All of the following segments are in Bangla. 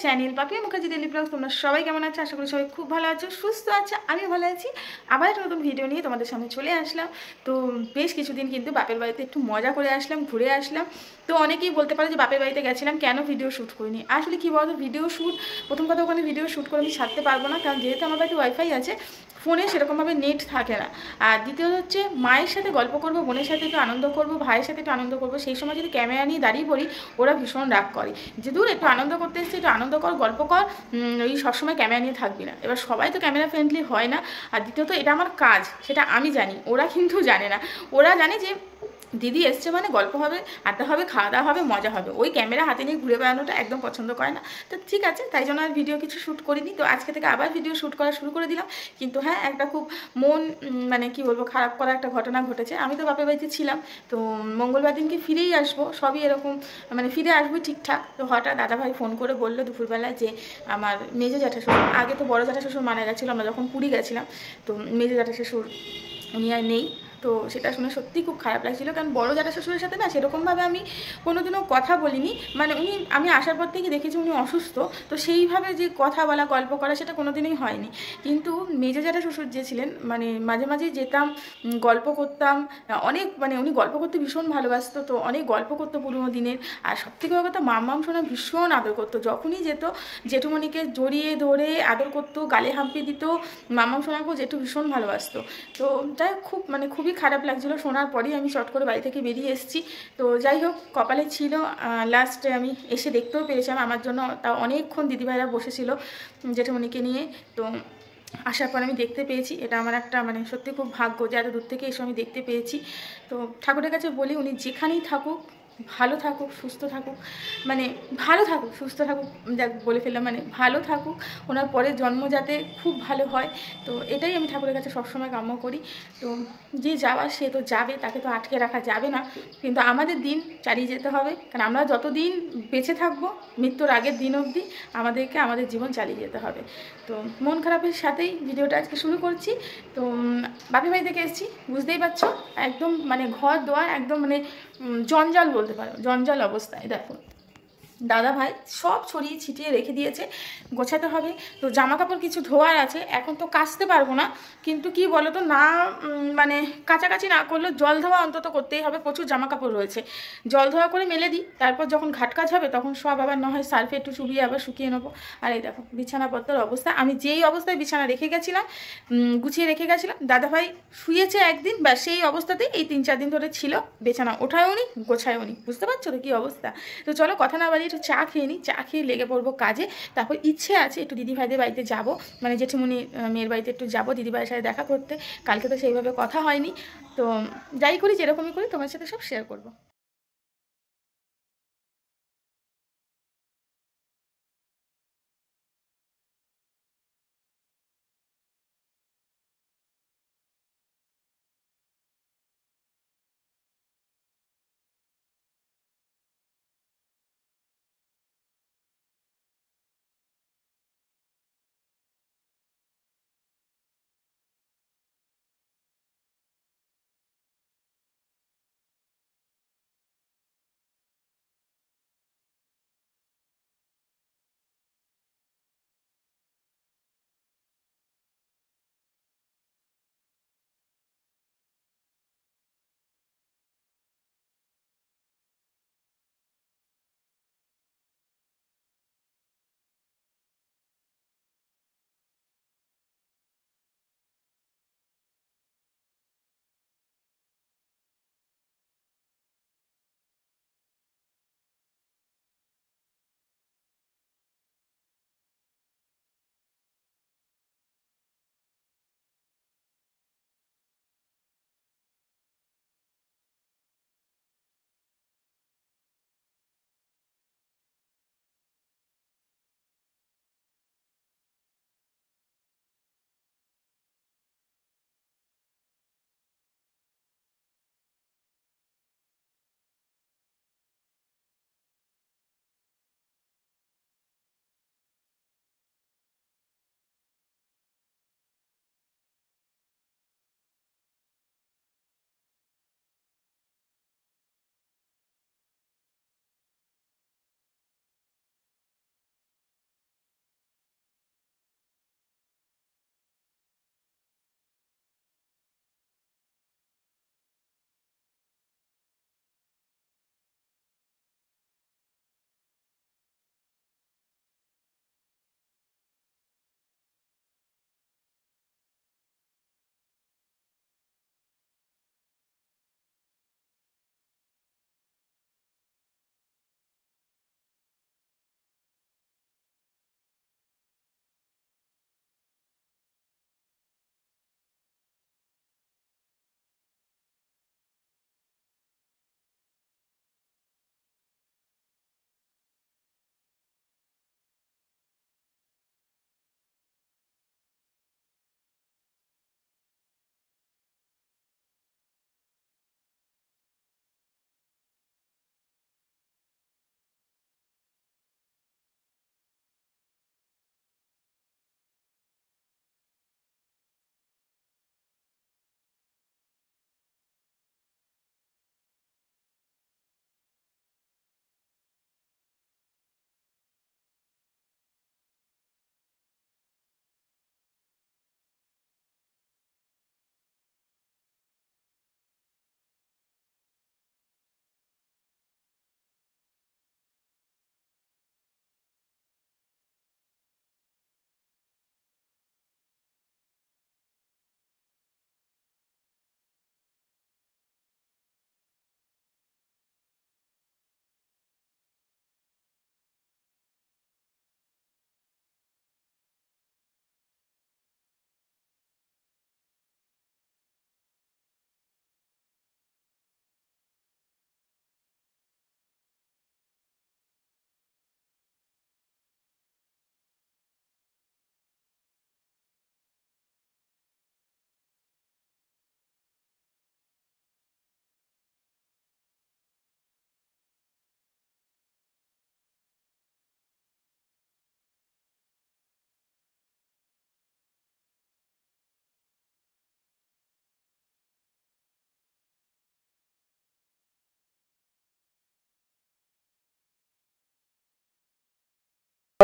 চ্যানেল পাপি মুখার্জি ডেলি ব্লগস। তোমরা সবাই কেমন আছো? আশা করি সবাই খুব ভালো আছো, সুস্থ আছো। আমি ভালো আছি। আবার একটা নতুন ভিডিও নিয়ে তোমাদের সামনে চলে আসলাম। তো বেশ কিছুদিন কিন্তু বাপের বাড়িতে একটু মজা করে আসলাম, ঘুরে আসলাম। তো অনেকেই বলতে পারে যে বাপের বাড়িতে গেছিলাম, কেন ভিডিও শ্যুট করিনি। আসলে কী বলতো, ভিডিও শ্যুট প্রথম কথা ওখানে ভিডিও শ্যুট করে আমি ছাড়তে পারবো না, কারণ যেহেতু আমার বাড়িতে ওয়াইফাই আছে, ফোনে সেরকমভাবে নেট থাকে না। আর দ্বিতীয়ত হচ্ছে, মায়ের সাথে গল্প করবো, বোনের সাথে একটু আনন্দ করবো, ভাইয়ের সাথে একটু আনন্দ করবো, সেই সময় যদি ক্যামেরা নিয়ে দাঁড়িয়ে পড়ি ওরা ভীষণ রাগ করে যে দূর একটু আনন্দ করতে এসেছি, একটু আনন্দ কর, গল্প কর, ওই সবসময় ক্যামেরা নিয়ে থাকবি না। এবার সবাই তো ক্যামেরা ফ্রেন্ডলি হয় না। আর দ্বিতীয়ত এটা আমার কাজ, সেটা আমি জানি, ওরা কিন্তু জানে না। ওরা জানে যে দিদি এসছে মানে গল্প হবে, আড্ডা হবে, খাওয়া দাওয়া হবে, মজা হবে। ওই ক্যামেরা হাতে নিয়ে ঘুরে বেড়ানোটা একদম পছন্দ করে না। তো ঠিক আছে, তাই জন্য আর ভিডিও কিছু শ্যুট করিনি। তো আজকে থেকে আবার ভিডিও শ্যুট করা শুরু করে দিলাম। কিন্তু হ্যাঁ, একটা খুব মন মানে কি বলবো, খারাপ করা একটা ঘটনা ঘটেছে। আমি তো বাপের বাড়িতে ছিলাম, তো মঙ্গলবার দিনকে ফিরেই আসবো, সবই এরকম মানে ফিরে আসবো ঠিকঠাক। তো হঠাৎ দাদাভাই ফোন করে বললো দুপুরবেলায় যে আমার মেজো জ্যাঠা শ্বশুর, আগে তো বড়ো জ্যাঠা শ্বশুর মারা গেছিলো আমরা যখন পুরী গেছিলাম, তো মেজো জ্যাঠা শ্বশুর উনি আর নেই। তো সেটা শুনে সত্যিই খুব খারাপ লাগছিলো, কারণ বড়ো জ্যাঠা শ্বশুরের সাথে না সেরকমভাবে আমি কোনোদিনও কথা বলিনি। মানে আমি আসার পর থেকে দেখেছি উনি অসুস্থ, তো সেইভাবে যে কথা বলা, গল্প করা, সেটা কোনোদিনই হয়নি। কিন্তু মেজো জ্যাঠা শ্বশুর যে ছিলেন, মানে মাঝে মাঝেই যেতাম, গল্প করতাম অনেক, মানে উনি গল্প করতে ভীষণ ভালোবাসতো। তো অনেক গল্প করতো পুরোনো দিনের। আর সবথেকে বড় কথা, মাম্মাম সোনা ভীষণ আদর করতো। যখনই যেত জেঠুমণিকে জড়িয়ে ধরে আদর করতো, গালে হাঁপিয়ে দিত। মাম্মাম সোনাকেও জেঠু ভীষণ ভালোবাসতো। তো যাই হোক, খুবই খারাপ লাগছিলো শোনার পরেই আমি চট করে বাড়ি থেকে বেরিয়ে এসেছি। তো যাই হোক, কপালে ছিল, লাস্টে আমি এসে দেখতেও পেরেছিলাম। আমার জন্য তা অনেকক্ষণ দিদিভাইরা বসেছিল জেঠুমণিকে নিয়ে। তো আসার পর আমি দেখতে পেয়েছি, এটা আমার একটা মানে সত্যি খুব ভাগ্য যে এত দূর থেকে এসে আমি দেখতে পেয়েছি। তো ঠাকুরের কাছে বলি, উনি যেখানেই থাকুক ভালো থাকুক, সুস্থ থাকুক, মানে ভালো থাকুক, সুস্থ থাকুক, যাক বলে ফেললাম, মানে ভালো থাকুক, ওনার পরের জন্ম যাতে খুব ভালো হয়। তো এটাই আমি ঠাকুরের কাছে সবসময় কাম্য করি। তো যে যাওয়ার সে তো যাবে, তাকে তো আটকে রাখা যাবে না, কিন্তু আমাদের দিন চালিয়ে যেতে হবে। কারণ আমরা যতদিন বেঁচে থাকবো, মৃত্যুর আগের দিন অবধি আমাদেরকে আমাদের জীবন চালিয়ে যেতে হবে। তো মন খারাপের সাথেই ভিডিওটা আজকে শুরু করছি। তো বাপের বাড়ি থেকে এসেছি, বুঝতেই পারছো, একদম মানে ঘর দোয়ার একদম মানে জঞ্জাল বলতে পারো, জঞ্জাল অবস্থায়। দেখো দাদা ভাই সব ছড়িয়ে ছিটিয়ে রেখে দিয়েছে, গোছাতে হবে। তো জামা কাপড় কিছু ধোয়ার আছে, এখন তো কাচতে পারবো না, কিন্তু কি বলো তো, না মানে কাছাকাছি না করলে জল ধোয়া অন্তত করতেই হবে। প্রচুর জামা কাপড় রয়েছে, জল ধোয়া করে মেলে দিই, তারপর যখন ঘাট কাজ হবে তখন সব আবার না হয় সার্ফে একটু চুবিয়ে আবার শুকিয়ে নেবো। আর এই দেখো বিছানাপত্রের অবস্থা, আমি যেই অবস্থায় বিছানা রেখে গেছিলাম, গুছিয়ে রেখে গেছিলাম, দাদাভাই শুয়েছে একদিন, বা সেই অবস্থাতেই এই 3-4 দিন ধরে ছিল। বিছানা ওঠায়ও নি, গোছায়ও নি, বুঝতে পারছো তো কী অবস্থা। তো চলো কথা না বাড়িয়ে একটু চা খেয়ে নিই, চা খেয়ে লেগে পড়বো কাজে। তারপর ইচ্ছে আছে একটু দিদিভাইদের বাড়িতে যাব, মানে জেঠিমণি মেয়ের বাড়িতে একটু যাবো দিদিভাইয়ের সাথে দেখা করতে। কালকে তো সেইভাবে কথা হয়নি। তো যাই করি, যেরকমই করি, তোমার সাথে সব শেয়ার করবো।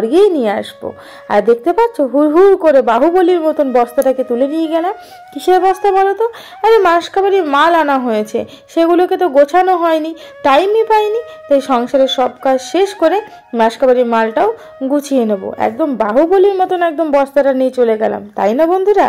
গিয়েই নিয়ে আসবো। আর দেখতে পাচ্ছ হুড় হুড় করে বাহুবলীর মতন বস্তাটাকে তুলে নিয়ে গেলাম। কিসের বস্তা বলো তো? আরে মাসকাবারির মাল আনা হয়েছে, সেগুলোকে তো গোছানো হয়নি, টাইমই পাইনি। তাই সংসারের সব কাজ শেষ করে মাসকাবারির মালটাও গুছিয়ে নেবো। একদম বাহুবলীর মতন একদম বস্তাটা নিয়ে চলে গেলাম, তাই না বন্ধুরা?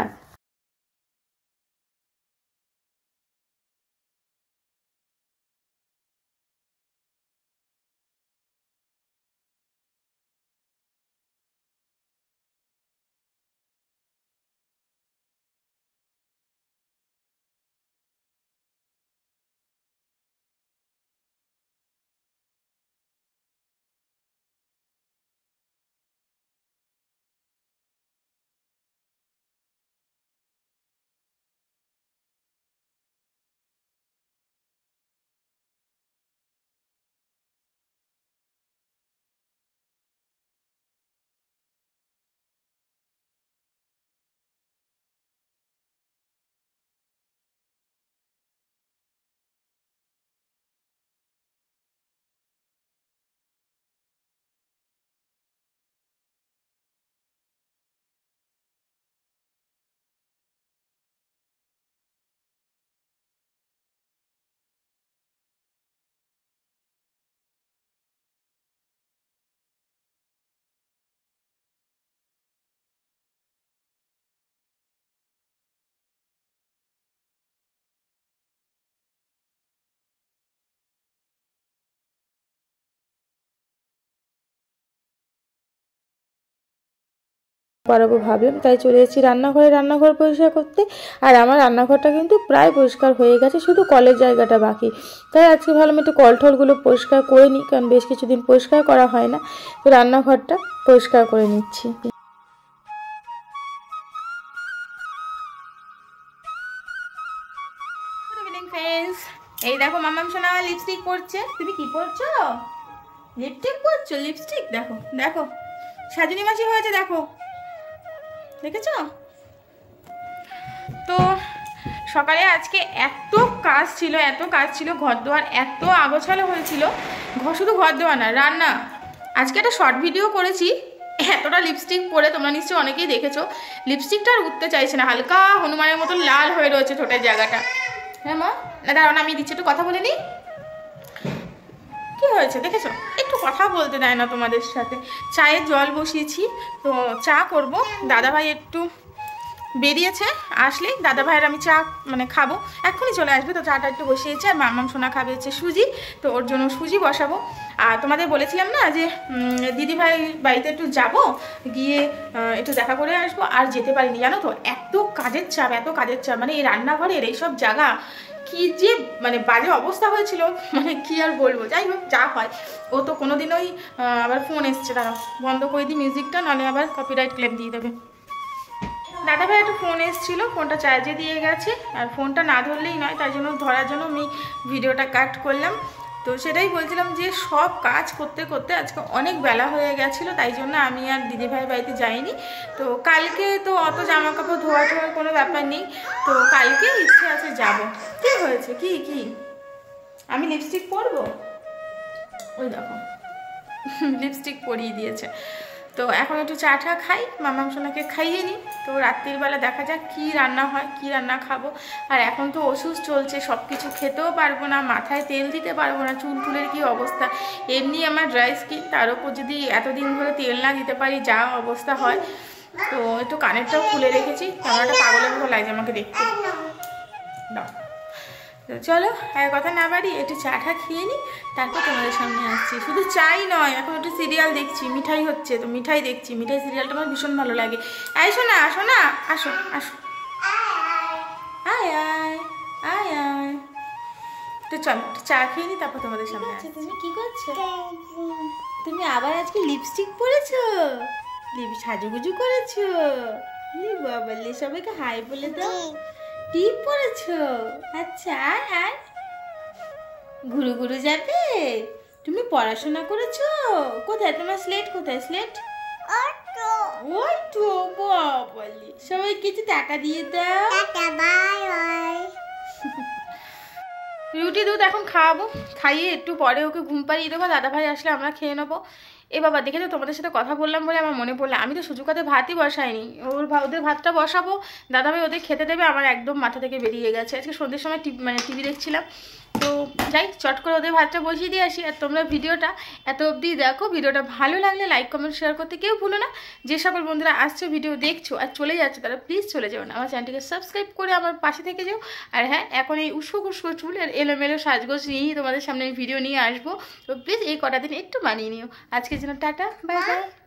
পারবো ভাবলাম, তাই চলে এসেছি রান্নাঘরে, রান্নাঘর পরিষ্কার করতে। আর আমার রান্নাঘরটা কিন্তু প্রায় পরিষ্কার হয়ে গেছে, শুধু কলের জায়গাটা বাকি। তাই আজকে ভাবলাম একটু কল ঠলগুলো পরিষ্কার করে নিই, কারণ বেশ কিছুদিন পরিষ্কার করা হয় না। তো রান্নাঘরটা পরিষ্কার করে নিচ্ছি। এই দেখো মামাম সোনা লিপস্টিক পরছে। তুমি কি পরছো? লিপস্টিক পরছো? লিপস্টিক দেখো দেখো, সাজনী মাসি হয়েছে দেখো, দেখেছ? তো সকালে আজকে এত কাজ ছিল, ঘর দোয়ার এত আগোছালো হয়েছিল, শুধু ঘর দোয়া না, রান্না। আজকে একটা শর্ট ভিডিও করেছি এতটা লিপস্টিক পরে, তোমরা নিশ্চয়ই অনেকেই দেখেছো। লিপস্টিকটা আর উঠতে চাইছে না, হালকা হনুমানের মতন লাল হয়ে রয়েছে ঠোঁটের জায়গাটা। হ্যাঁ মা, না দাঁড়ান আমি দিচ্ছি, একটু কথা বলে নিই। কি হয়েছে দেখেছো? একটু কথা বলতে দেয় না তোমাদের সাথে। চায়ের জল বসিয়েছি, তো চা করব। দাদাভাই একটু বেরিয়েছে, আসলেই দাদাভাইয়ের আমি চা মানে খাবো, এক্ষুনি চলে আসবে। তো চাটা একটু বসিয়েছে, আর মামাম সোনা খাবে হচ্ছে সুজি, তো ওর জন্য সুজি বসাবো। আর তোমাদের বলেছিলাম না যে দিদিভাই বাড়িতে একটু যাব, গিয়ে একটু দেখা করে আসবো, আর যেতে পারিনি জানো তো, এত কাজের চাপ মানে এই রান্নাঘরের এইসব জায়গা কি যে মানে বাজে অবস্থা হয়েছিল, মানে কি আর বলবো। যাই হোক, যা হয়। ও তো কোনোদিনই আবার ফোন এসছে, দাঁড়াও বন্ধ করে দিই মিউজিকটা, নাহলে আবার কপিরাইট ক্লেম দিয়ে দেবে। দাদাভাই একটা ফোন এসেছিল, ফোনটা চার্জে দিয়ে গেছে, আর ফোনটা না ধরলেই নয়, তাই জন্য ধরার জন্য আমি ভিডিওটা কাট করলাম। তো সেটাই বলছিলাম যে সব কাজ করতে করতে আজকে অনেক বেলা হয়ে গেছিলো, তাই জন্য আমি আর দিদিভাই বাড়িতে যাইনি। তো কালকে তো অত জামা কাপড় ধোয়ার কোনো ব্যাপার নেই, তো কালকে ইচ্ছে আছে যাব। কি হয়েছে? কি কি আমি লিপস্টিক পরবো? ওই দেখো লিপস্টিক পরিয়ে দিয়েছে। তো এখন একটু চা টা খাই, মামাম সোনাকে খাইয়ে নিই। তো রাত্রির বেলা দেখা যাক কি রান্না হয়, কি রান্না খাবো। আর এখন তো ওষুধ চলছে, সব কিছু খেতেও পারবো না, মাথায় তেল দিতে পারবো না, চুল টুলের কি অবস্থা। এমনি আমার ড্রাই স্কিন, তার উপর যদি এতদিন ধরে তেল না দিতে পারি যা অবস্থা হয়। তো একটু কানেরটাও খুলে রেখেছি, ক্যামেরাটা পাগলের মতো লাগছে আমাকে দেখতে। দাও, তো চলো আর কথা না বাড়ি, একটু চাটা খেয়ে নিই, তারপর তোমাদের সামনে আসছি। শুধু চাই নয়, এখন একটু সিরিয়াল দেখছি, মিঠাই হচ্ছে, তো মিঠাই দেখছি। মিঠাই সিরিয়ালটা আমার ভীষণ ভালো লাগে। আসো না, আসো না, আসো আসো, আয় আয় আয় আয়। তো চলো একটু চা খেয়ে নিই, তারপর তোমাদের সামনে আসছি। তুমি কি করছো? তুমি আবার আজকে লিপস্টিক পরেছো, সাজুগুজু করেছো? বাবালে, সবাইকে হাই বলে দাও। টিপ পরেছো? আচ্ছা, আয় আয়, ঘুরু ঘুরু যাবে। তুমি পড়াশোনা করেছো? কোথায় তোমার স্লেট? কোথায় স্লেট? ওই তো বাবালে, সবাই কিছু টাকা দিয়ে দাও। রুটি দুধ এখন খাওয়াবো, খাইয়ে একটু পরে ওকে ঘুম পাড়িয়ে দেবো। দাদাভাই আসলে আমরা খেয়ে নেবো। এ বাবা দেখেছো, তোমাদের সাথে কথা বললাম বলে আমার মনে পড়লো, আমি তো সুজুকাতে ভাতই বসাইনি, ওদের ভাতটা বসাবো, দাদাভাই ওদের খেতে দেবে, আমার একদম মাথা থেকে বেরিয়ে গেছে। আজকে সন্ধ্যের সময় টিভি দেখছিলাম, তো যাই চট করে ওদের ভাতটা বসিয়ে দিয়ে আসি। আর তোমরা ভিডিওটা এত অবধি দেখো, ভিডিওটা ভালো লাগলে লাইক কমেন্ট শেয়ার করতে কেউ ভুলো না। যে সকল বন্ধুরা আসছো ভিডিও দেখছো আর চলে যাচ্ছে তারা প্লিজ চলে যাও না, আমার চ্যানেলটিকে সাবস্ক্রাইব করে আমার পাশে থেকে যাও। আর হ্যাঁ, এখন এই উস্কো খুস্কো চুল আর এলোমেলো সাজগোজ নিয়েই তোমাদের সামনে ভিডিও নিয়ে আসবো, তো প্লিজ এই কটা দিন একটু মানিয়ে নিও। আজকের জন্য টাটা, বাই বাই।